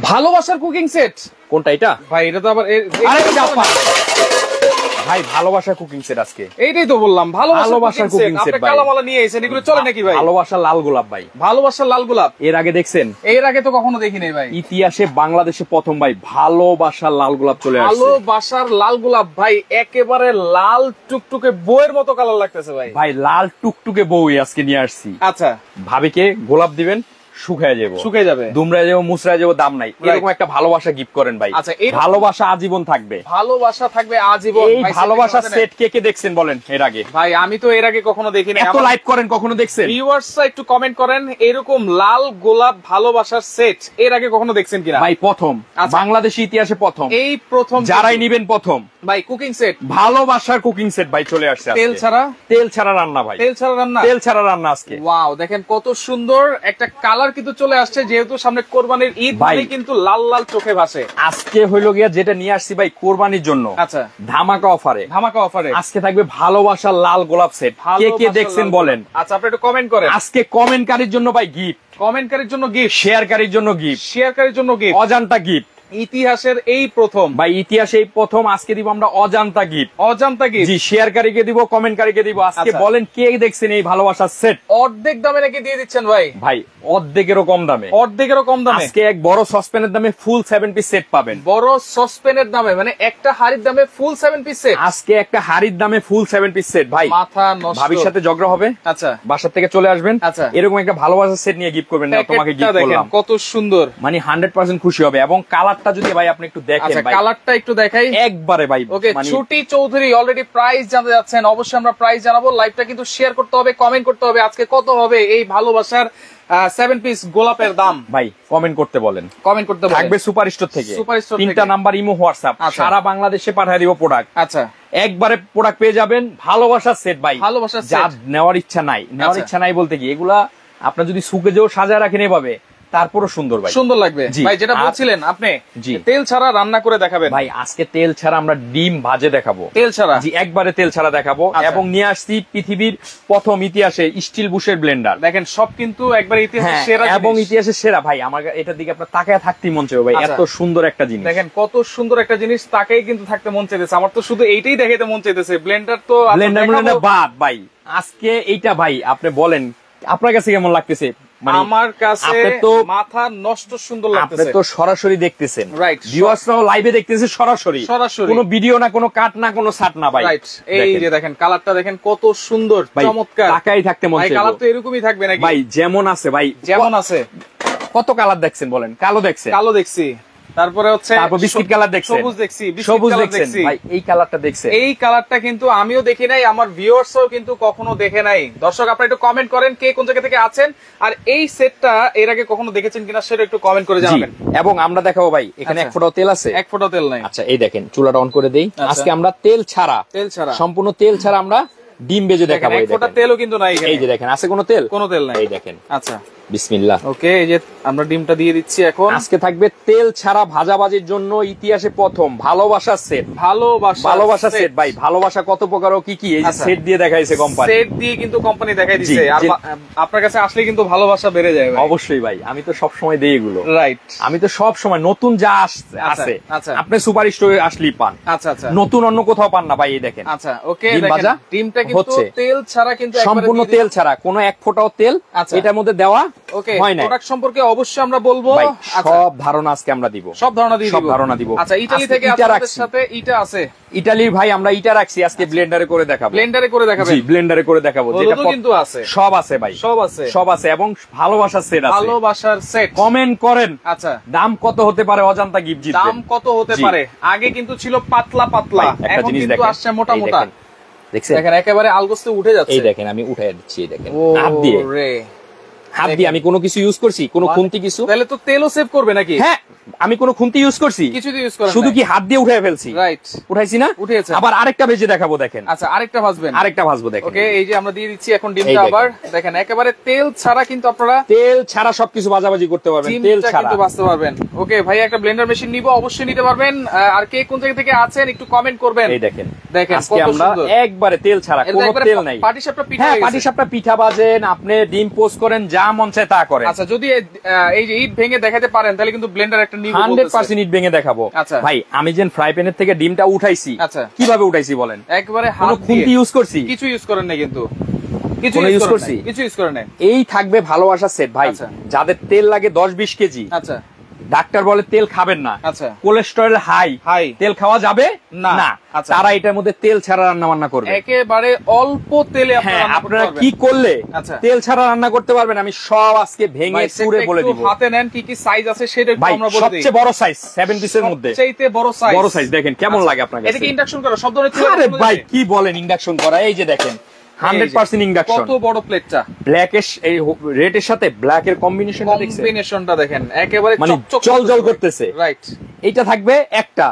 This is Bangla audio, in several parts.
ভালোবাসার কুকিং সেট কোনটা এটা ভাই? এটা তো আবার ভাই ভালোবাসার কুকিং সেট আজকে এইটাই তো বললাম ভালোবাসার কুকিং সেট ভাই। কালামালা নিয়ে এসেছেন, এগুলো চলে নাকি ভাই? ভালোবাসার লাল গোলাপ ভাই, ভালোবাসার লাল গোলাপ এর আগে দেখছেন? এর আগে তো কখনো দেখিনি ভাই। ইতিহাসে বাংলাদেশে প্রথম ভাই ভালোবাসার লাল গোলাপ চলে আসছে। ভালোবাসার লাল গোলাপ ভাই, একেবারে লাল টুকটুকে বউয়ের মতো কালার লাগতেছে ভাই। ভাই লাল টুকটুকে বউই আজকে নিয়ে আসছি। আচ্ছা, ভাবিকে গোলাপ দিবেন, শুকায় যাবে, দুমড়ায় যাবো, মুচড়ায় যাবো, দাম নাই, এরকম একটা ভালোবাসা গিফট করেন ভাই। আচ্ছা, ভালোবাসা আজীবন থাকবে, ভালোবাসা থাকবে আজীবন। এই ভালোবাসা সেট কে কে দেখছেন বলেন এর আগে? ভাই আমি তো এর আগে কখনো দেখিনি। এত লাইভ করেন, কখনো দেখছেন? ভিউয়ার্সরা একটু কমেন্ট করেন, এরকম লাল গোলাপ ভালোবাসার সেট এর আগে কখনো দেখছেন কিনা? ভাই প্রথম, বাংলাদেশি ইতিহাসে প্রথম, এই প্রথম যারাই নিবেন প্রথম ভাই কুকিং সেট, ভালোবাসার কুকিং সেট ভাই চলে আসছে। তেল ছাড়া রান্না ভাই, তেল ছাড়া রান্না আজকে। ওয়াও, দেখেন কত সুন্দর একটা কালার কিন্তু চলে আসছে, যেহেতু সামনে কোরবানির ঈদ, মানে কিন্তু লাল লাল চোখে ভাসে। আজকে হইলো গিয়া যেটা নিয়ে আসছি ভাই কোরবানির জন্য। আচ্ছা, ধামাকা অফারে আজকে থাকবে ভালোবাসার লাল গোলাপ সেট। কে কে দেখছেন বলেন? আচ্ছা, আপনি একটু কমেন্ট করেন। আজকে কমেন্টকারীর জন্য ভাই গিফট, কমেন্টকারীর জন্য গিফট, শেয়ারকারীর জন্য গিফট, অজান্তা গিফট। ইতিহাসের এই প্রথম ভাই, ইতিহাসে এই প্রথম। আজকে দিব আমরা অজান্তা গিফট, জি, শেয়ারকারীকে দিব, কমেন্টকারীকে দিব। আজকে বলেন কে দেখছেন এই ভালোবাসার সেট? অর্ধেক দামে নাকি দিয়ে দিচ্ছেন ভাই? ভাই অর্ধেকেরও কম দামে, আজকে এক বড় সসপ্যানের দামে ফুল 7 পিস সেট পাবেন। বড় সসপ্যানের দামে মানে একটা হাড়ির দামে ফুল 7 পিস সেট। আজকে একটা হাড়ির দামে ফুল 7 পিস সেট ভাই। মাথা নষ্ট। ভাবির সাথে ঝগড়া হবে, আচ্ছা, বাসার থেকে চলে আসবেন, আচ্ছা, এরকম একটা ভালোবাসার সেট নিয়ে গিফট করবেন। না তোমাকে গিফট করলাম, কত সুন্দর, মানে 100% খুশি হবে। এবং কালারটা যদি ভাই আপনি একটু দেখেন, আচ্ছা কালারটা একটু দেখাই একবারে ভাই। ওকে, ছুটি চৌধুরী অলরেডি প্রাইস জানতে যাচ্ছেন, অবশ্যই আমরা প্রাইস জানাবো। লাইভটা কিন্তু শেয়ার করতে হবে, কমেন্ট করতে হবে। আজকে কত হবে এই ভালোবাসার 7 পিস গোলাপের দাম? ভাই কমেন্ট করতে বলেন, কমেন্ট করতে বলেন। থাকবে সুপার স্টোর থেকে 3টা নাম্বার, ইমো, হোয়াটসঅ্যাপ, সারা বাংলাদেশে পাঠিয়ে দিব প্রোডাক্ট। আচ্ছা, একবারে প্রোডাক্ট পেয়ে যাবেন ভালোবাসার সেট ভাই। ভালোবাসার যা নেওয়ার ইচ্ছা নাই বলতে কি, এগুলা আপনার যদি সুকে যেও সাজায় রাখেন এভাবে, তারপরও সুন্দর ভাই, সুন্দর লাগবে ভাই। যেটা বলছিলেন আপনি, তেল ছাড়া রান্না করে দেখাবেন ভাই। আজকে তেল ছাড়া আমরা ডিম ভাজে দেখাবো, তেল ছাড়া, জি, একবারে তেল ছাড়া দেখাবো। এবং নিয়ে আসছি পৃথিবীর প্রথম ইতিহাসে স্টিল বুশের ব্লেন্ডার। দেখেন সব কিন্তু একবারে ইতিহাসের সেরা এবং ইতিহাসের সেরা ভাই। আমার এটার দিকে আপনার তাকায় থাকতেই মন চাইবে ভাই, এত সুন্দর একটা জিনিস। দেখেন কত সুন্দর একটা জিনিস, তাকেই কিন্তু থাকতে মন চাইতেছে। আমার তো শুধু এইটাই দেখাইতে মন চাইতেছে। ব্লেন্ডার তো ব্লেন্ডার বাদ ভাই, আজকে এইটা ভাই আপনি বলেন আপনার কাছে কেমন লাগতেছে? আমার কাছে তো মাথা নষ্ট সুন্দর লাগতেছে। আপনি তো সরাসরি দেখতেছেন, রাইট, ভিউয়ার্সরাও লাইভে দেখতেছে সরাসরি, কোনো ভিডিও না, কোনো কাট না, কোনো শাট না ভাই। রাইট, এই যে দেখেন কালারটা দেখেন কত সুন্দর, চমৎকার। তাকাই থাকতে মন চাইবে। কালার তো এরকমই থাকবে নাকি ভাই? যেমন আছে ভাই, যেমন আছে। কত কালার দেখছেন বলেন? কালো দেখছেন? কালো দেখছি, তারপরে হচ্ছে বিস্কিট কালার দেখছেন, সবুজ দেখছি, সবুজ দেখছেন ভাই। এই কালারটা দেখছেন? এই কালারটা কিন্তু আমিও দেখি নাই, আমার ভিউয়ার্সও কিন্তু কখনো দেখে নাই। দর্শক আপনারা একটু কমেন্ট করেন কে কোন জায়গা থেকে আছেন, আর এই সেটটা এর আগে কখনো দেখেছেন কিনা সেটা একটু কমেন্ট করে জানাবেন। এবং আমরা দেখাবো ভাই, এখানে এক ফোঁটাও তেল আছে? এক ফোঁটাও তেল নাই। আচ্ছা, এই দেখেন চুলাটা অন করে দেই। আজকে আমরা তেল ছাড়া, সম্পূর্ণ তেল ছাড়া আমরা ডিম ভেজে দেখাবো। এক ফোঁটা তেলও কিন্তু নাই এখানে। এই যে দেখেন, আছে কোনো তেল? কোনো তেল নাই। এই দেখেন। আচ্ছা, বিসমিল্লাহ। ওকে, এই যে আমরা ডিমটা দিয়ে দিচ্ছি এখন। আজকে থাকবে তেল ছাড়া ভাজাভাজির জন্য ইতিহাসে প্রথম ভালোবাসার সেট। ভালোবাসার সেট ভাই। ভালোবাসা কত প্রকার ও কি কি, এই যে সেট দিয়ে দেখাইছে কোম্পানি, সেট দিয়ে কিন্তু কোম্পানি দেখাই দিয়েছে। আর আপনার কাছে আসলে কিন্তু ভালোবাসা বেড়ে যায় ভাই। অবশ্যই ভাই, আমি তো সব সময় দেই এগুলো। রাইট, আমি তো সব সময় নতুন যা আছে আপনি সুপার স্টোরে আসলেই পান। আচ্ছা আচ্ছা, নতুন অন্য কোথাও পান না ভাই। এই দেখেন। আচ্ছা, ওকে, দেখেন ডিমটা কিন্তু তেল ছাড়া, কিন্তু সম্পূর্ণ তেল ছাড়া, কোনো এক ফোঁটাও তেল এটার মধ্যে দেওয়া হয় না। প্রোডাক্ট সম্পর্কে অবশ্যই আমরা বলবো, সব ধারণা আজকে আমরা দিব, সব ধারণা দিব। আচ্ছা, ইতালি থেকে আপনাদের সাথে ইটা আছে? ইতালির ভাই আমরা ইটা রাখছি, আজকে ব্লেন্ডারে করে দেখাবো। ব্লেন্ডারে করে দেখাবেন? জি, ব্লেন্ডারে করে দেখাবো। যেটা কিন্তু আছে, সব আছে ভাই, সব আছে। এবং ভালোবাসার সেট আছে, ভালোবাসার সেট। কমেন্ট করেন। আচ্ছা, দাম কত হতে পারে? অজান্তা গিফট জিতবেন। দাম কত হতে পারে? আগে কিন্তু ছিল পাতলা পাতলা, এখন কিন্তু আসছে মোটা মোটা। দেখছেন, দেখেন একেবারে আলগোস্তে উঠে যাচ্ছে। এই দেখেন, আমি উঠাই দিচ্ছি। এই দেখেন, হাত দিয়ে আমি কোনো কিছু ইউজ করছি? কোনো খুন্তি কিছু? তাহলে তো তেলও সেভ করবে নাকি? হ্যাঁ, আমি কোনো খুন্তি ইউজ করছি? কিছু ইউজ করেন, শুধু কি হাত দিয়ে উঠাই ফেলছি। রাইট, উঠাইছি না? উঠেছে। আবার আরেকটা ভেজে দেখাবো, দেখেন। আচ্ছা, আরেকটা ভাজবেন? আরেকটা ভাজবো, দেখেন। ওকে, এই যে আমরা দিয়ে দিচ্ছি এখন ডিমটা। আবার দেখেন একেবারে তেল ছাড়া, কিন্তু আপনারা তেল ছাড়া সবকিছু ভাজাভাজি করতে পারবেন, তেল ছাড়া কিন্তু ভাজতে পারবেন। ওকে ভাই, একটা ব্লেন্ডার মেশিন নিব, অবশ্যই নিতে পারবেন। আর কে কোন জায়গা থেকে আছেন একটু কমেন্ট করবেন। এই দেখেন, আজকে আমরা একবারে তেল ছাড়া, কোনো তেল নাই। পাটিসাপটা পিঠা, হ্যাঁ, পাটিসাপটা পিঠা ভাজেন, আপনি ডিম পোস্ট করেন, যা মন চায় তা করেন। আচ্ছা, যদি এই যে ইট ভেঙে দেখাতে পারেন তাহলে কিন্তু ব্লেন্ডার একটা নিব 100% ইট ভেঙে দেখাবো। আচ্ছা ভাই আমি যেন ফ্রাই প্যানের থেকে ডিমটা উঠাইছি, আচ্ছা কিভাবে উঠাইছি বলেন? একবারে কোনো খুন্তি ইউজ করছি? কিছু ইউজ করেন না, কিন্তু কিছু ইউজ করছি? কিছু ইউজ করেন না। এই থাকবে ভালোবাসার সেট ভাই, যাদের তেল লাগে 10-20 কেজি। আচ্ছা ডাক্তার বলে তেল খাবেন না, আচ্ছা কোলেস্টেরল হাই, তেল খাওয়া যাবে না, তারা এটার মধ্যে তেল ছাড়া রান্না বান্না করবে, একেবারে অল্প তেলে আপনারা কি করলে তেল ছাড়া রান্না করতে পারবেন আমি সব আজকে ভেঙে পুরে বলে দিব। হাতে নেন কি কি সাইজ আছে সেটা একটু আমরা বলে দিই। সবচেয়ে বড় সাইজ 7 পিসের মধ্যে, সবচেয়ে বড় সাইজ দেখেন কেমন লাগে আপনার কাছে? এটা কি ইন্ডাকশন করা সব ধরনের? আরে ভাই কি বলেন ইন্ডাকশন করা? এই যে দেখেন 100% ইন্ডাকশন। কত বড় প্লেটটা, ব্ল্যাক এর এই রেড এর সাথে ব্ল্যাক এর কম্বিনেশনটা দেখেন, একেবারে চকচক করতেছে। রাইট, এটা থাকবে একটা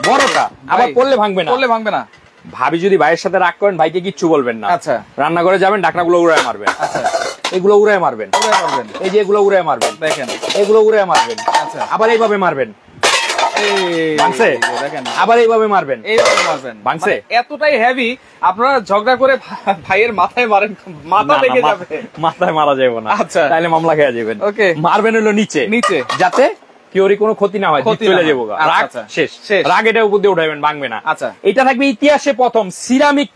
বড়টা, আবার পড়লে ভাঙবে না। ভাবি যদি ভাইয়ের সাথে রাগ করেন, ভাইকে কিচ্ছু বলবেন না। আচ্ছা, রান্নাঘরে যাবেন, ঢাকনাগুলো উড়ায় মারবেন। আচ্ছা, এগুলো উড়ায় মারবেন, এই যে এগুলো উড়ায় মারবেন, দেখেন এগুলো উড়ায় মারবেন। আচ্ছা, আবার এইভাবে মারবেন, আবার এইভাবে মারবেন, ভাঙছে। এতটাই হেভি, আপনারা ঝগড়া করে ভাইয়ের মাথায় মারেন, মাথা লেগে যাবে। মাথায় মারা যাবে না, আচ্ছা তাহলে মামলা খেয়ে যাবেন। ওকে, মারবেন হলো নিচে, যাতে কেউরই কোনো ক্ষতি না হয়, চলে যাবো রাগ শেষ। রাগ এটা উপর দিয়ে উঠাইবেন, ভাঙবে না। আচ্ছা, এটা থাকবে ইতিহাসে প্রথম সিরামিক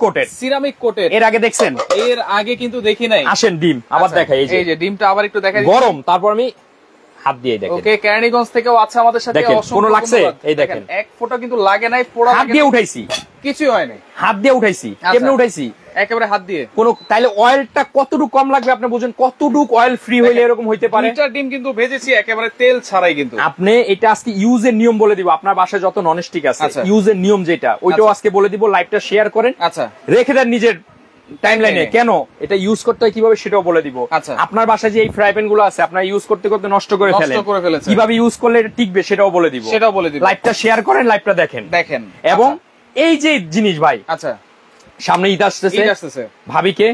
কোটের। এর আগে দেখছেন? এর আগে কিন্তু দেখি নাই। আসেন ডিম আবার দেখাই, এই যে ডিমটা আবার একটু দেখাই, গরম। তারপর আমি হাত দিয়ে দেখেন। ওকে, কেরানীগঞ্জ থেকেও আছে আমাদের সাথে। কোনো লাগছে? এই দেখেন, এক ফোঁটা কিন্তু লাগে নাই, পোড়া হাত দিয়ে উঠাইছি, কিছুই হয় নাই, হাত দিয়ে উঠাইছি। কেমনে উঠাইছি? একেবারে হাত দিয়ে। কোনো তাইলে অয়েলটা কতটুকু কম লাগবে আপনি বুঝেন, কতটুকু অয়েল ফ্রি হইলে এরকম হইতে পারে। দুইটা ডিম কিন্তু ভেজেছি একেবারে তেল ছাড়াই। কিন্তু আপনি এটা আজকে ইউজের নিয়ম বলে দিব, আপনার বাসায় যত ননস্টিক আছে ইউজের নিয়ম যেটা, ওইটাও আজকে বলে দিব। লাইভটা শেয়ার করেন, আচ্ছা রেখে দেন নিজের টাইমলাইনে, কেন এটা ইউজ করতে হয় কিভাবে সেটাও বলে দিব। আপনার বাসায় যে এই ফ্রাই প্যান গুলো আছে আপনারা ইউজ করতে করতে নষ্ট করে ফেলেন, কিভাবে ইউজ করলে এটা টিকবে সেটাও বলে দিব। লাইভটা শেয়ার করেন, লাইভটা দেখেন। এবং এই যে জিনিস ভাই, আচ্ছা সামনে ঈদ আসতেছে, ভাবিকে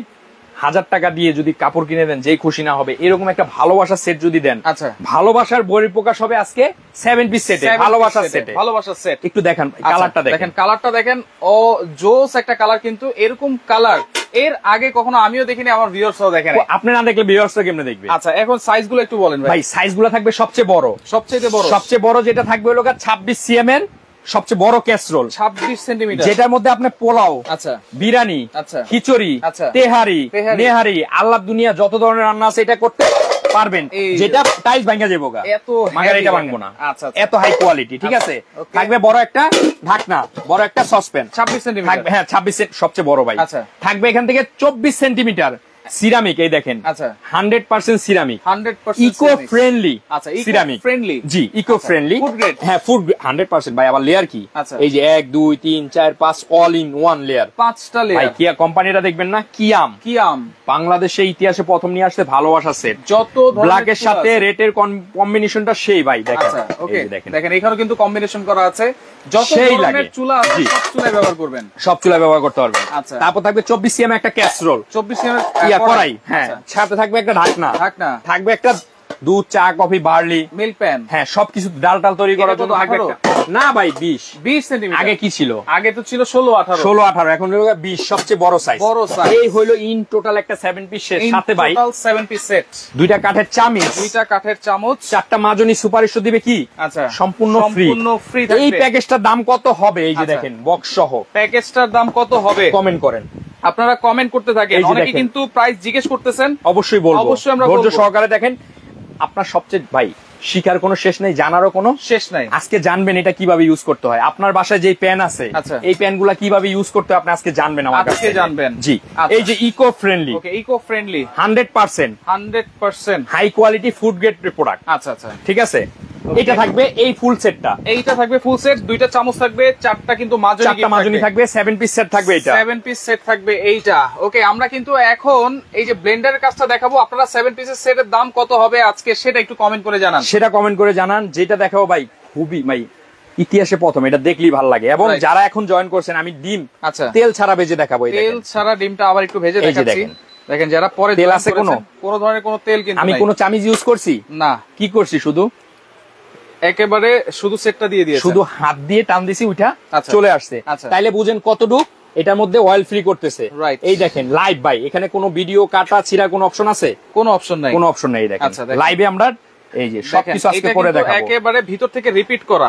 1000 টাকা দিয়ে যদি কাপড় কিনে দেন, যেই খুশি না হবে, এরকম একটা ভালোবাসার সেট যদি দেন, আচ্ছা ভালোবাসার বহিঃপ্রকাশ হবে আজকে 7 পিস সেটে, ভালোবাসার সেট। একটু দেখেন কালারটা, কালারটা দেখেন, ও জোস একটা কালার, কিন্তু এরকম কালার এর আগে কখনো আমিও দেখিনি, আমার ভিউয়ার্সও দেখেন। আপনি না দেখলে ভিউয়ার্সরা কেমনে দেখবে? আচ্ছা, এখন সাইজগুলো একটু বলেন ভাই। সাইজগুলো থাকবে সবচেয়ে বড় যেটা থাকবে হলো 26 সিএম এর সবচেয়ে বড় ক্যাসরোল, 26 সেন্টিমিটার, যেটার মধ্যে আপনি পোলাও, আচ্ছা বিরিয়ানি, আচ্ছা খিচুড়ি, আচ্ছা তেহারি, নেহারি, আল্লাহ দুনিয়া যত ধরনের রান্না আছে এটা করতে পারবেন, যেটা টাইলস ভাঙা যাবে গা, এত মাগার এটা ভাঙবো না। আচ্ছা, এত হাই কোয়ালিটি, ঠিক আছে। থাকবে বড় একটা ঢাকনা, বড় একটা সসপ্যান, 26 সেন্টিমিটার, হ্যাঁ 26 সবচেয়ে বড় ভাই। আচ্ছা, থাকবে এখান থেকে 24 সেন্টিমিটার সিরামিক, এই দেখেন, আচ্ছা 100% সিরামিক, 100% ইকো ফ্রেন্ডলি। আচ্ছা, সিরামিক ফ্রেন্ডলি, জি ইকো ফ্রেন্ডলি, ফুড গ্রেড, হ্যাঁ ফুড 100% ভাই। আবার লেয়ার কি, এই যে 1 2 3 4 5 অল ইন ওয়ান লেয়ার, 5টা লেয়ার ভাই। কিয়া কোম্পানিটা দেখবেন না, কিয়াম বাংলাদেশে ইতিহাসে প্রথম নিয়ে আসছে ভালোবাসা সেট, যত ব্ল্যাকের সাথে রেটের কম্বিনেশনটা সেই ভাই দেখেন। ওকে, দেখেন এখানেও কিন্তু কম্বিনেশন করা আছে, যত ধরনের চুলা আছে সব চুলায় ব্যবহার করবেন, সব চুলায় ব্যবহার করতে পারবেন। আচ্ছা, তারপর থাকবে 24 সিএম একটা ক্যাসরোল, 24 সিএম কড়াই, হ্যাঁ সাথে থাকবে একটা ঢাকনা, থাকবে একটা দুধ চা কফি বার্লি মিল্ক প্যান, হ্যাঁ সবকিছু ডাল তৈরি করার জন্য থাকবে না ভাই 20 সেন্টিমিটার। আগে কি ছিল? আগে তো ছিল 16-18, এখন হলো 20, সবচেয়ে বড় সাইজ। এই হলো ইন টোটাল একটা 7 পিস সেট, সাথে ভাই টোটাল 7 পিস সেট, দুইটা কাঠের চামচ, চারটা মাজনি সুপারিশ দিবে কি, আচ্ছা সম্পূর্ণ ফ্রি। এই প্যাকেজটার দাম কত হবে? এই যে দেখেন বক্স সহ, প্যাকেজটার দাম কত হবে কমেন্ট করেন, আপনারা কমেন্ট করতে থাকেন। অনেকে কিন্তু প্রাইস জিজ্ঞেস করতেছেন, অবশ্যই বলবো, অবশ্যই আমরা ধৈর্য সহকারে দেখেন। আপনার সবচেয়ে ভাই শিখার কোনো শেষ নেই, জানারও কোনো শেষ নাই। আজকে জানবেন এটা কিভাবে ইউজ করতে হয়। আপনার বাসায় যে প্যান আছে, এই প্যান গুলা কিভাবে ইউজ করতে হয় আপনি আজকে জানবেন, আমার কাছে জানবেন। জি, এই যে eco friendly, 100% high quality food grade product. আচ্ছা, ঠিক আছে। এটা থাকবে এই ফুল সেটটা, এইটা থাকবে ফুল সেট, দুইটা চামচ থাকবে, চারটা কিন্তু মাজনি থাকবে, 7 পিস সেট থাকবে, এটা 7 পিস সেট থাকবে এইটা। ওকে, আমরা কিন্তু এখন এই যে ব্লেন্ডারের কাজটা দেখাবো, আপনারা 7 পিসের সেটের দাম কত হবে আজকে সেটা একটু কমেন্ট করে জানান, যেটা দেখাবো ভাই খুবই ভাই ইতিহাসে প্রথম, এটা দেখলেই ভালো লাগে। এবং যারা এখন জয়েন করছেন, আমি ডিম আচ্ছা তেল ছাড়া ভেজে দেখাবো, তেল ছাড়া ডিমটা আবার একটু ভেজে দেখাচ্ছি। দেখেন যারা পরে তেল আছে, কোনো ধরনের কোনো তেল কিন্তু আমি কোনো চামিচ ইউজ করছি না, কি করছি শুধু একেবারে শুধু সেটটা দিয়ে দিয়েছি, শুধু হাত দিয়ে টান দিছি, উঠা চলে আসছে। তাইলে বুঝেন কতটুকু এটার মধ্যে অয়েল ফ্রি করতেছে। এই দেখেন লাইভ ভাই, এখানে কোনো ভিডিও কাটা ছিড়া কোনো অপশন আছে? কোনো অপশন নাই, এই দেখেন লাইভে আমরা এই যে সবকিছু আজকে করে দেখাবো, একেবারে ভিতর থেকে রিপিট করা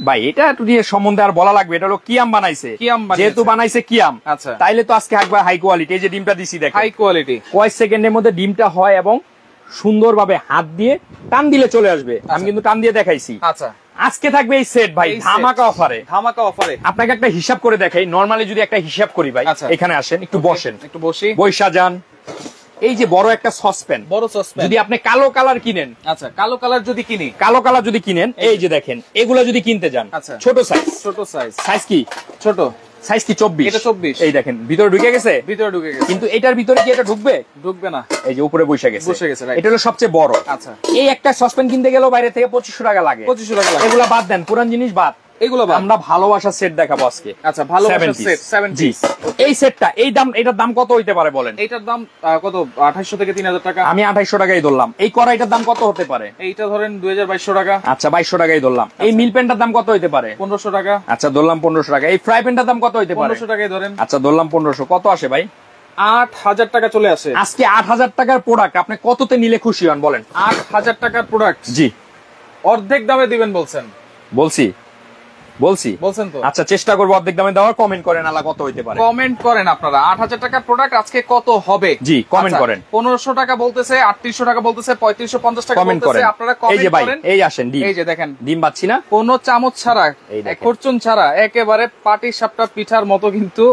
ভাই এটা একটু দিয়ে সম্বন্ধে আর বলা লাগবে, এটা হলো কিয়াম বানাইছে, যেহেতু বানাইছে কিয়াম, আচ্ছা তাইলে তো আজকে একবার হাই কোয়ালিটি। এই যে ডিমটা দিছি দেখেন, হাই কোয়ালিটি, কয়েক সেকেন্ডের মধ্যে ডিমটা হয় এবং সুন্দরভাবে হাত দিয়ে টান দিলে চলে আসবে। আমি কিন্তু টান দিয়ে দেখাইছি। আচ্ছা আজকে থাকবে এই সেট ভাই ধামাকা অফারে, ধামাকা অফারে। আপনাকে একটা হিসাব করে দেখাই, নরমালি যদি একটা হিসাব করি ভাই, এখানে আসেন একটু বসেন, একটু বসি, বৈশা যান। এই যে বড় একটা সসপ্যান, যদি আপনি কালো কালার কিনেন, আচ্ছা কালো কালার যদি কিনেন, এই যে দেখেন এগুলা যদি কিনতে যান, ছোট সাইজ কি ছোট সাইজ কি 24, এটা 24, এই দেখেন ভিতরে ঢুকে গেছে, কিন্তু এটার ভিতরে কি এটা ঢুকবে না, এই যে উপরে বসে গেছে, এটা হলো সবচেয়ে বড়। আচ্ছা এই একটা সসপ্যান কিনতে গেলেও বাইরে থেকে 2500 টাকা লাগে, এগুলা বাদ দেন, পুরান জিনিস বাদ, এগুলো আমরা ভালোবাসার সেট দেখাবো আজকে। আচ্ছা ভালোবাসার সেট 70, এই সেটটা এটার দাম কত হইতে পারে বলেন? এটার দাম কত 2800 থেকে 3000 টাকা, আমি 2800 টাকাই ধরলাম। এই কড়াইটার দাম কত হতে পারে? এইটা ধরেন 2200 টাকা, আচ্ছা 2200 টাকাই ধরলাম। এই মিল প্যানটার দাম কত হইতে পারে? 1500 টাকা, আচ্ছা ধরলাম 1500 টাকা। এই ফ্রাই প্যানটার দাম কত হইতে পারে? 1500 টাকাই ধরেন, আচ্ছা ধরলাম 1500। কত আসে ভাই? 8000 টাকা চলে আসে। আজকে 8000 টাকার প্রোডাক্ট আপনি কততে নিলে খুশি হন বলেন? 8000 টাকার প্রোডাক্ট, জি অর্ধেক দামে দিবেন বলছেন? বলছেন তো। আচ্ছা চেষ্টা করবো অর্ধেক দামে দেওয়ার। কমেন্ট করেন আলা কত হইতে পারে, কমেন্ট করেন আপনারা। 8000 টাকার প্রোডাক্ট আজকে কত হবে? জি কমেন্ট করেন। 1500 টাকা বলতেছে, 3800 টাকা বলতেছে, 3550 টাকা বলতেছে, আপনারা কমেন্ট করেন। এই আসেন ডিম, এই যে দেখেন ডিম পাচ্ছি না, কোনো চামচ ছাড়া, খরচুন ছাড়া, একেবারে পাটি সাপটা পিঠার মতো কিন্তু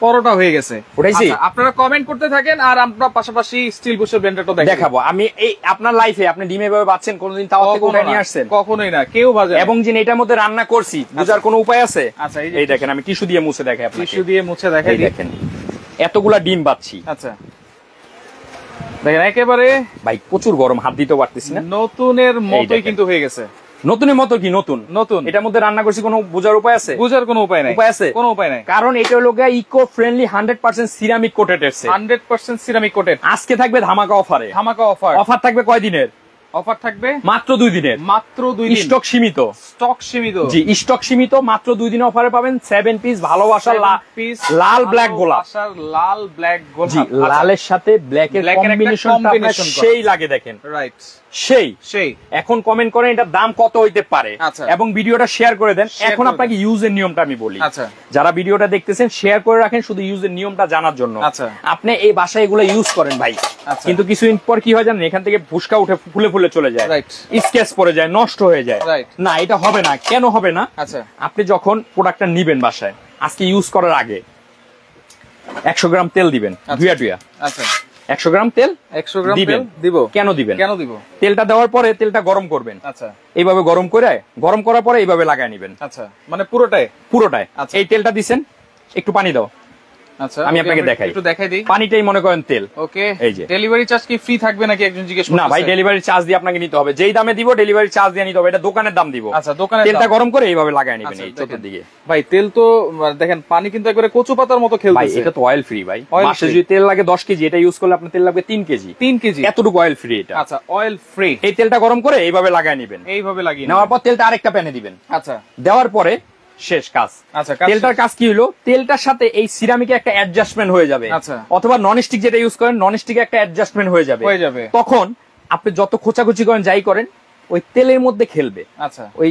পরোটা হয়ে গেছে। আপনারা কমেন্ট করতে থাকেন আর আমরা পাশাপাশি স্টিল বুশের ব্লেন্ডারটা দেখাবো। আমি এই আপনার লাইফে আপনি ডিম এভাবে বাচ্চেন কোনদিন তাওয়া থেকে উঠে নিয়ে আসছেন? কখনোই না, কেউ ভাজে। এবং যিনি এটার মধ্যে রান্না করছি বুঝার কোনো উপায় আছে? আচ্ছা এই দেখেন আমি টিস্যু দিয়ে মুছে দেখাই আপনাকে, টিস্যু দিয়ে মুছে দেখাই। দেখেন এতগুলা ডিম বাচ্ছি। আচ্ছা দেখেন একেবারে ভাই প্রচুর গরম, হাত দিতে পারতেছি না, নতুনের মতোই কিন্তু হয়ে গেছে। নতুনের মতো কি নতুন? এটার মধ্যে রান্না করছি, কোনো বোঝার উপায় আছে? বোঝার কোনো উপায় নাই। উপায় আছে? কোনো উপায় নাই, কারণ এটা হলো ইকো ফ্রেন্ডলি 100% সিরামিক কোটেড এর সেট, 100% সিরামিক কোটেড। আজকে থাকবে ধামাকা অফারে। অফার থাকবে কয় দিনের? অফার থাকবে মাত্র 2 দিনের, মাত্র 2 দিন। স্টক সীমিত, জি স্টক সীমিত, মাত্র 2 দিনে অফারে পাবেন 7 পিস ভালোবাসা লাল ব্ল্যাক গোলাপ, লাল ব্ল্যাক গোলাপ। জি লালের সাথে ব্ল্যাক এর কম্বিনেশনটা সেই লাগে দেখেন, রাইট সেই। এখন কমেন্ট করেন এটার দাম কত হইতে পারে এবং ভিডিওটা শেয়ার করে দেন। এখন আপনাকে ইউজের নিয়মটা আমি বলি, যারা ভিডিওটা দেখতেছেন শেয়ার করে রাখেন শুধু ইউজের নিয়মটা জানার জন্য। আপনি এই বাসায় এগুলো ইউজ করেন ভাই, কিন্তু কিছুদিন পর কি হয় জানেন, এখান থেকে ফুসকা উঠে ফুলে ফুলে চলে যায়, স্কেচ পড়ে যায়, নষ্ট হয়ে যায়। না এটা হবে না। কেন হবে না? আপনি যখন প্রোডাক্টটা নিবেন বাসায়, আজকে ইউজ করার আগে 100 গ্রাম তেল দিবেন, ধুয়া 100 গ্রাম তেল, 100 গ্রাম তেল দিব। কেন দিবেন? তেলটা দেওয়ার পরে তেলটা গরম করবেন, এইভাবে গরম করার পরে এইভাবে লাগায় নিবেন। মানে পুরোটাই। এই তেলটা দিছেন, একটু পানি দাও। আচ্ছা আমি আপনাকে দেখাই, একটু দেখাই দিই। পানিটাই মনে করেন তেল। ওকে এই যে ডেলিভারি চার্জ কি ফ্রি থাকবে নাকি একজন জিজ্ঞেস করছে? না ভাই ডেলিভারি চার্জ দিয়ে আপনাকে নিতে হবে, যেই দামে দিব ডেলিভারি চার্জ দিয়ে নিতে হবে, এটা দোকানের দাম দিব। আচ্ছা দোকানের দাম। তেলটা গরম করে এইভাবে লাগায় নেবেন এই চতুর্দিকে। ভাই তেল তো দেখেন পানি কিন্তু একবারে কচু পাতার মতো খেলতেছে। ভাই এটা তো অয়েল ফ্রি ভাই, মাসে যদি তেল লাগে 10 কেজি, এটা ইউজ করলে আপনার তেল লাগবে 3 কেজি। এতটুকু অয়েল ফ্রি এটা। আচ্ছা অয়েল ফ্রি। এই তেলটা গরম করে এইভাবে লাগায় নেবেন, এইভাবে লাগিয়ে নেওয়ার পর তেলটা আরেকটা প্যানে দিবেন। আচ্ছা দেওয়ার দেওয়ার পরে শেষ কাজ। আচ্ছা তেলটার কাজ কি হলো, তেলটার সাথে এই সিরামিকে একটা অ্যাডজাস্টমেন্ট হয়ে যাবে, অথবা ননস্টিক যেটা ইউজ করেন ননস্টিকে একটা অ্যাডজাস্টমেন্ট হয়ে যাবে। তখন আপনি যত খোঁচাখুচি করেন যাই করেন ওই তেলের মধ্যে খেলবে। আচ্ছা ওই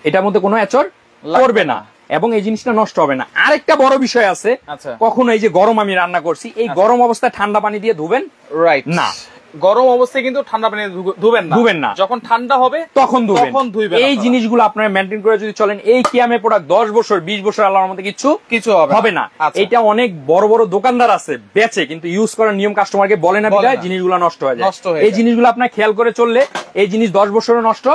এটার মধ্যে কোনো আঁচড় করবে না এবং এই জিনিসটা নষ্ট হবে না। আরেকটা বড় বিষয় আছে, কখনো এই যে গরম আমি রান্না করছি, এই গরম অবস্থায় ঠান্ডা পানি দিয়ে ধুবেন রাইট না, গরম অবস্থায় কিন্তু ঠান্ডা পানি ধুবেন না, যখন ঠান্ডা হবে তখন ধুবেন। এই জিনিসগুলো আপনারা মেইনটেইন করে যদি চলেন, এই কিয়ামে প্রোডাক্ট 10 বছর 20 বছর আল্লাহর মধ্যে কিছু হবে না। এটা অনেক বড় বড় দোকানদার আছে বেচে, কিন্তু ইউজ করার নিয়ম কাস্টমারকে বলে না, বিধায় জিনিসগুলো নষ্ট হয়ে যায়। এই জিনিসগুলো আপনারা খেয়াল করে চললে এই জিনিস 10 বছরও নষ্ট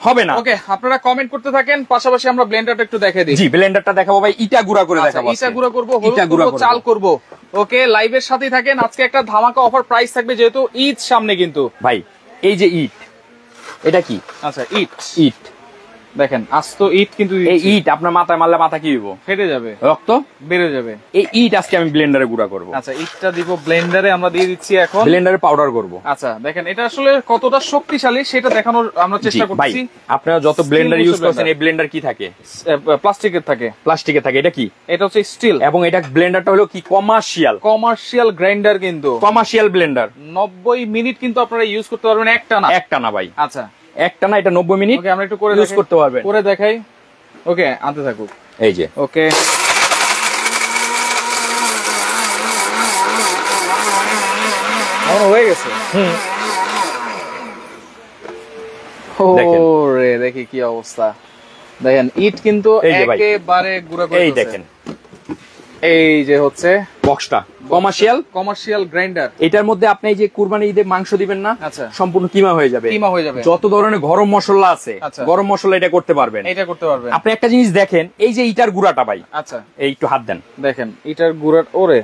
হবে না। ওকে আপনারা কমেন্ট করতে থাকেন, পাশাপাশি আমরা ব্লেন্ডারটা একটু দেখাই দিই। জি ব্লেন্ডারটা দেখাবো ভাই, ইটা গুঁড়া করে দেখাবো, ইটা গুঁড়া করব, চাল করব। ওকে লাইভের সাথেই থাকেন, আজকে একটা ধামাকা অফার প্রাইস থাকবে যেহেতু ঈদ সামনে। কিন্তু ভাই এই যে ইট, এটা কি? আচ্ছা ইট দেখেন আস্ত ইট, কিন্তু এই ইট আপনার মাথায় মারলে মাথা কি হইব? ফেটে যাবে, রক্ত বেড়ে যাবে। এই ইট আজকে আমি ব্লেন্ডারে গুঁড়া করব। আচ্ছা, ইটটা দিব ব্লেন্ডারে, আমরা দিয়ে দিচ্ছি এখন ব্লেন্ডারে পাউডার করব। আচ্ছা দেখেন এটা আসলে কতটা শক্তিশালী সেটা দেখানোর আমরা চেষ্টা করছি। আপনারা যত ব্লেন্ডার ইউজ করছেন, এই ব্লেন্ডার কি থাকে? প্লাস্টিকের থাকে। প্লাস্টিকের থাকে। এটা কি? এটা হচ্ছে স্টিল, এবং এটা ব্লেন্ডারটা হলো কি কমার্শিয়াল গ্রাইন্ডার, কিন্তু কমার্শিয়াল ব্লেন্ডার। 90 মিনিট কিন্তু আপনারা ইউজ করতে পারবেন একটা না ভাই। আচ্ছা একটা না, এটা 90 মিনিট আমরা একটু করে ইউজ করতে পারবেন। করে দেখাই। ওকে, আনতে থাকুক। এই যে ওকে, হয়ে গেছে। ওরে দেখি কি অবস্থা। দেখেন ইট কিন্তু একেবারে গুঁড়া করে। এই দেখেন, এই যে হচ্ছে বক্সটা কমার্শিয়াল গ্রাইন্ডার। এটার মধ্যে আপনি এই যে কুরবানি ঈদে মাংস দিবেন না, আচ্ছা, সম্পূর্ণ কিমা হয়ে যাবে। যত ধরনের গরম মশলা আছে, গরম মশলা এটা করতে পারবেন। আপনি একটা জিনিস দেখেন, এই যে ইটার গুঁড়াটা ভাই, আচ্ছা এই একটু হাত দেন, দেখেন ইটার গুঁড়া। ওরে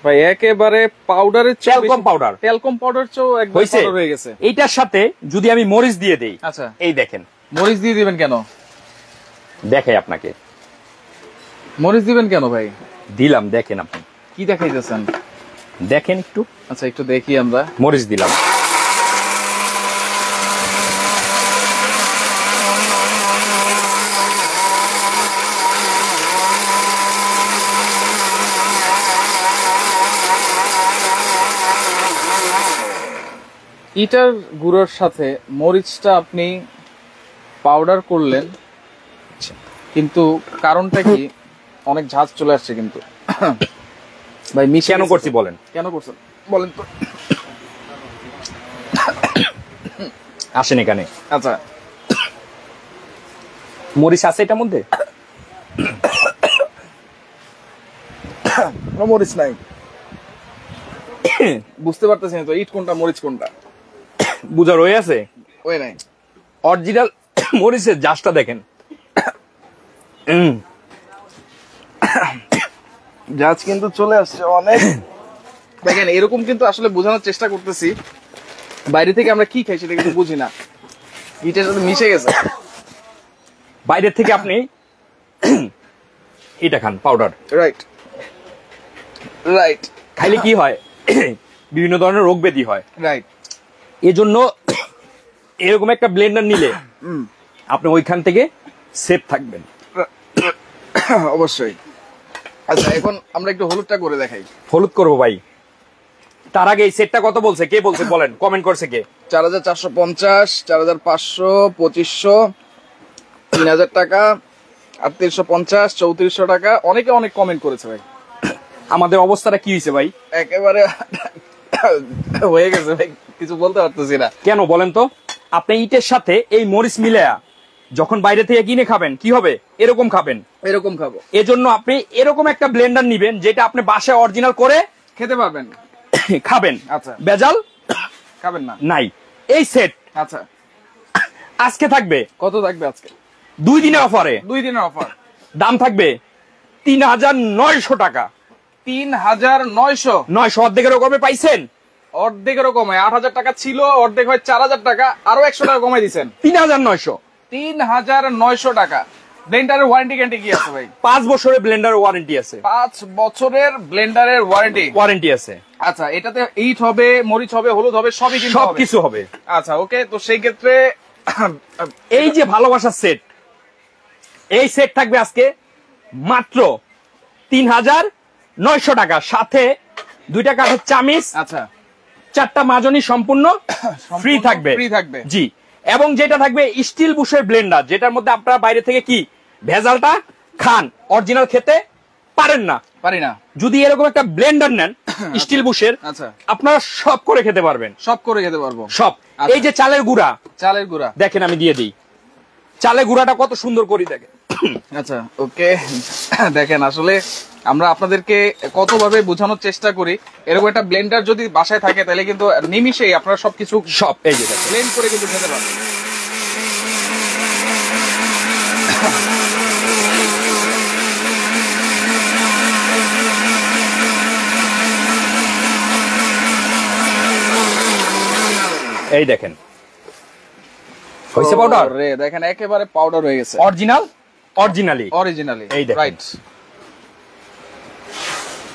ভাই একেবারে পাউডারের টেলকম পাউডার চেয়েও একদম পাউডার হয়ে গেছে। এইটার সাথে যদি আমি মরিচ দিয়ে দেই, আচ্ছা এই দেখেন। মরিচ দিয়ে দিবেন কেন? দেখাই আপনাকে। মরিচ দিবেন কেন ভাই? দিলাম, দেখেন আপনি কি দেখাইতেছেন, দেখেন একটু। আচ্ছা একটু দেখি, আমরা মরিচ দিলাম। ইটার গুঁড়োর সাথে মরিচটা আপনি পাউডার করলেন, কিন্তু কারণটা কি? অনেক ঝাঁজ চলে আসছে কিন্তু ভাই। কেন করছি বলেন? কেন করছেন বলেন তো? আসেন এখানে। আচ্ছা, মরিচ আছে এটার মধ্যে? মরিচ নাই, বুঝতে পারতেছি না তো ইট কোনটা মরিচ কোনটা বুঝার হয়ে আছে। ওই নাই, অরিজিনাল মরিচের জাসটা দেখেন। জাজ কিন্তু চলে আসছে অনেক। দেখেন এরকম কিন্তু আসলে বোঝানোর চেষ্টা করতেছি, বাইরে থেকে আমরা কি খাই সেটা কিন্তু বুঝি না, ইটের সাথে মিশে গেছে। বাইরে থেকে আপনি এটা খান, পাউডার। রাইট খাইলে কি হয়? বিভিন্ন ধরনের রোগ ব্যাধি হয়। রাইট, এজন্য এরকম একটা ব্লেন্ডার নিলে আপনি ওইখান থেকে সেফ থাকবেন। অবশ্যই। আচ্ছা এখন আমরা একটু হলুদটা করে দেখাই। হলুদ করবো ভাই, তার আগে এই সেটটা কত বলছে? কে বলছে বলেন, কমেন্ট করছে কে? 4450, 4500, 2500, 3000 টাকা, 3850, 3400 টাকা। অনেকে অনেক কমেন্ট করেছে ভাই। আমাদের অবস্থাটা কি হয়েছে ভাই? একেবারে হয়ে গেছে ভাই, কিছু বলতে পারতেছি না। কেন বলেন তো? আপনি ইটের সাথে এই মরিচ মিলায়া যখন বাইরে থেকে কিনে খাবেন, কি হবে? এরকম খাবেন, এরকম খাবো। এজন্য আপনি এরকম একটা ব্লেন্ডার নিবেন, যেটা আপনি বাসায় অরিজিনাল করে খেতে পারবেন, খাবেন। আচ্ছা, বেজাল খাবেন না। নাই। এই সেট আচ্ছা আজকে থাকবে, কত থাকবে আজকে? 2 দিনের অফারে। 2 দিনের অফার, দাম থাকবে 3900 টাকা। 3900 অর্ধেকেরও কমে পাইছেন। অর্ধেকেরও কমে 8000 টাকা ছিল, অর্ধেক হয় 4000 টাকা, আরো 100 টাকা কমাই দিচ্ছেন। 3900 টাকা। ব্লেন্ডারের ওয়ারেন্টি গ্যারান্টি কি আছে ভাই? 5 বছরের ব্লেন্ডার ওয়ারেন্টি আছে। 5 বছরের ব্লেন্ডারের ওয়ারেন্টি আছে। আচ্ছা, এটাতে ইট হবে, মরিচ হবে, হলুদ হবে, সবকিছু হবে। আচ্ছা ওকে, তো সেই ক্ষেত্রে এই যে ভালোবাসার সেট, এই সেট থাকবে আজকে মাত্র 3900 টাকা, সাথে 2টা কাঠের চামিচ, আচ্ছা 4টা মাজনি সম্পূর্ণ ফ্রি থাকবে। জি, এবং যেটা থাকবে স্টিল বুশের ব্লেন্ডার, যেটার মধ্যে আপনারা বাইরে থেকে কি ভেজালটা খান, অরিজিনাল খেতে পারেন না। পারি না। যদি এরকম একটা ব্লেন্ডার নেন স্টিল বুশের, আচ্ছা আপনারা সব করে খেতে পারবেন। সব। এই যে চালের গুঁড়া দেখেন, আমি দিয়ে দিই। চালের গুঁড়াটা কত সুন্দর করে দেখেন। আচ্ছা ওকে, দেখেন আসলে আমরা আপনাদেরকে কতভাবে বোঝানোর চেষ্টা করি। এরকম একটা ব্লেন্ডার যদি বাসায় থাকে তাহলে কিন্তু নিমিশেই আপনারা সবকিছু এই যে ব্লেন্ড করে কিন্তু খেতে পারবেন। এই দেখেন হইছে পাউডার রে দেখেন একেবারে পাউডার হয়ে গেছে অরিজিনালি এই দেখেন রাইট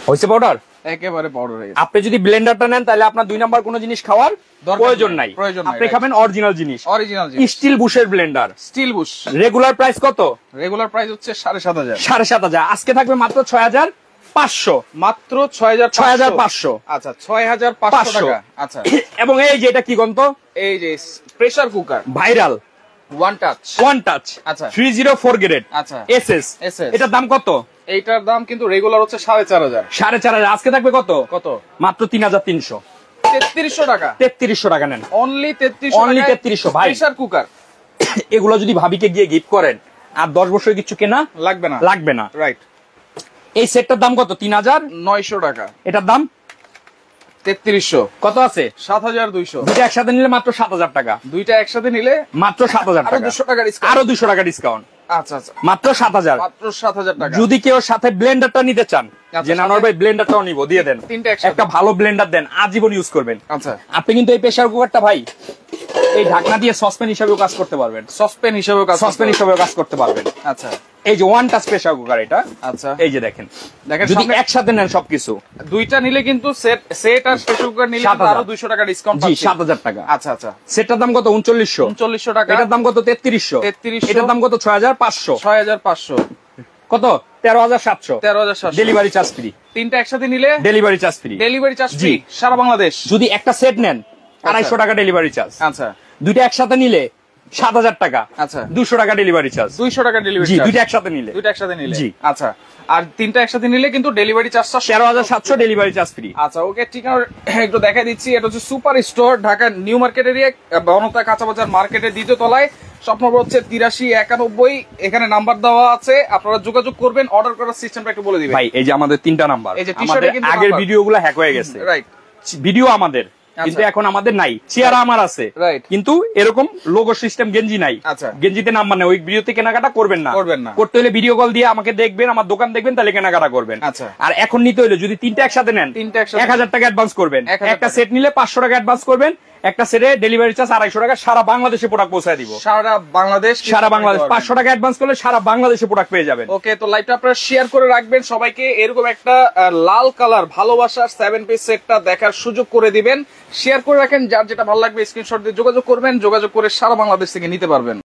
হইছে পাউডার একেবারে পাউডার হয়ে গেছে। আপনি যদি ব্লেন্ডারটা নেন তাহলে আপনার 2 নাম্বার কোনো জিনিস খাওয়ার প্রয়োজন নাই, আপনি খাবেন অরিজিনাল জিনিস। স্টিল বুশের blender, steel Bush. Regular price কত? রেগুলার প্রাইস হচ্ছে 7,500। 7,500 আজকে থাকবে মাত্র 6,500, মাত্র 6,500। আচ্ছা 6,500 টাকা। আচ্ছা এবং এই যে এটা কি গন্ত, এই যে pressure cooker viral one touch. আচ্ছা 304 গ্রেড। আচ্ছা এসএস। এটার দাম কত? এইটার দাম কিন্তু রেগুলার হচ্ছে 4,500। 4,500 আজকে থাকবে কত? মাত্র 3,300। 3,300 টাকা। 3,300 টাকা নেন, অনলি 3,300 ভাই। প্রেসার কুকার এগুলো যদি ভাবিকে গিয়ে গিফট করেন আর 10 বছর কিছু কেনা লাগবে না। রাইট। এই সেটটার দাম কত? 3,900 টাকা। এটার দাম 3,300। কত আছে? 7,200। দুইটা একসাথে নিলে মাত্র 7,000 টাকা। দুইটা একসাথে নিলে মাত্র 7,000 টাকা। আরো 200 টাকা ডিসকাউন্ট। আচ্ছা আচ্ছা মাত্র 7,000। মাত্র 7,000 টাকা। যদি কেউ সাথে ব্লেন্ডারটা নিতে চান, যে নানোর ভাই ব্লেন্ডারটাও নিব, দিয়ে দেন। একটা ভালো ব্লেন্ডার দেন, আজীবন ইউজ করবেন। আচ্ছা আপনি কিন্তু এই প্রেসার কুকারটা ভাই এই ঢাকনা দিয়ে সসপ্যান হিসেবেও কাজ করতে পারবেন। সসপ্যান হিসেবেও কাজ করতে পারবেন। আচ্ছা এই যে ওয়ান টাচ প্রেসার কুকার এটা। আচ্ছা এই যে দেখেন যদি একসাথে নেন সবকিছু, দুইটা নিলে কিন্তু সেট আর প্রেসার কুকার নিলে আরো 200 টাকা ডিসকাউন্ট পাচ্ছেন। জি 7,000 টাকা। আচ্ছা আচ্ছা সেটটার দাম কত? 3900 টাকা। এটার দাম কত? 3300। এটার দাম কত? 6,500। কত? 13,700। Delivery charge free. তিনটা একসাথে নিলে ডেলিভারি চার্জ ফ্রি সারা বাংলাদেশ। যদি একটা সেট নেন 250 টাকা ডেলিভারি চার্জ। আচ্ছা দুইটা একসাথে নিলে 7,000 টাকা। আচ্ছা 200 টাকা ডেলিভারি চার্জ। 200 টাকা ডেলিভারি চার্জ। দুইটা একসাথে নিলে জি। আচ্ছা আর তিনটা একসাথে নিলে কিন্তু ডেলিভারি চার্জটা 13,700 ডেলিভারি চার্জ ফ্রি। আচ্ছা ওকে ঠিক আছে, একটু দেখাই দিচ্ছি। এটা হচ্ছে super store, Dhaka new market area, বনতা কাঁচা বাজার মার্কেটের দ্বিতীয় তলায়। শপ নম্বর হচ্ছে 8391। এখানে নাম্বার দেওয়া আছে, আপনারা যোগাযোগ করবেন। অর্ডার করার সিস্টেমটা একটু বলে দিবেন। ভাই এই যে আমাদের 3টা নাম্বার, এই যে আগের ভিডিওগুলো হ্যাক হয়ে গেছে। রাইট ভিডিও আমাদের কিন্তু এখন আমাদের নাই, চেয়ার আমার আছে কিন্তু এরকম লোগো সিস্টেম গেঞ্জি নাই। আচ্ছা গেঞ্জিতে নাম্বার নেই, ওই ভিডিওতে কেনাকাটা করবেন না। করতে হলে ভিডিও কল দিয়ে আমাকে দেখবেন, আমার দোকান দেখবেন, তাহলে কেনাকাটা করবেন। আচ্ছা আর এখন নিতে হলে যদি তিনটা একসাথে নেন 1,000 টাকা অ্যাডভান্স করবেন। একটা সেট নিলে 500 টাকা অ্যাডভান্স করবেন। একটা সেটে ডেলিভারি চার্জ 250 টাকা। সারা বাংলাদেশে প্রোডাক্ট পৌঁছায় দিব। সারা বাংলাদেশ 500 টাকা অ্যাডভান্স করলে সারা বাংলাদেশে প্রোডাক্ট পেয়ে যাবেন। ওকে তো লাইভটা আপনারা শেয়ার করে রাখবেন সবাইকে। এরকম একটা লাল কালার ভালোবাসার 7 পিস সেটটা দেখার সুযোগ করে দিবেন। শেয়ার করে রাখেন, যার যেটা ভালো লাগবে স্ক্রিনশট দিয়ে যোগাযোগ করবেন। যোগাযোগ করে সারা বাংলাদেশ থেকে নিতে পারবেন।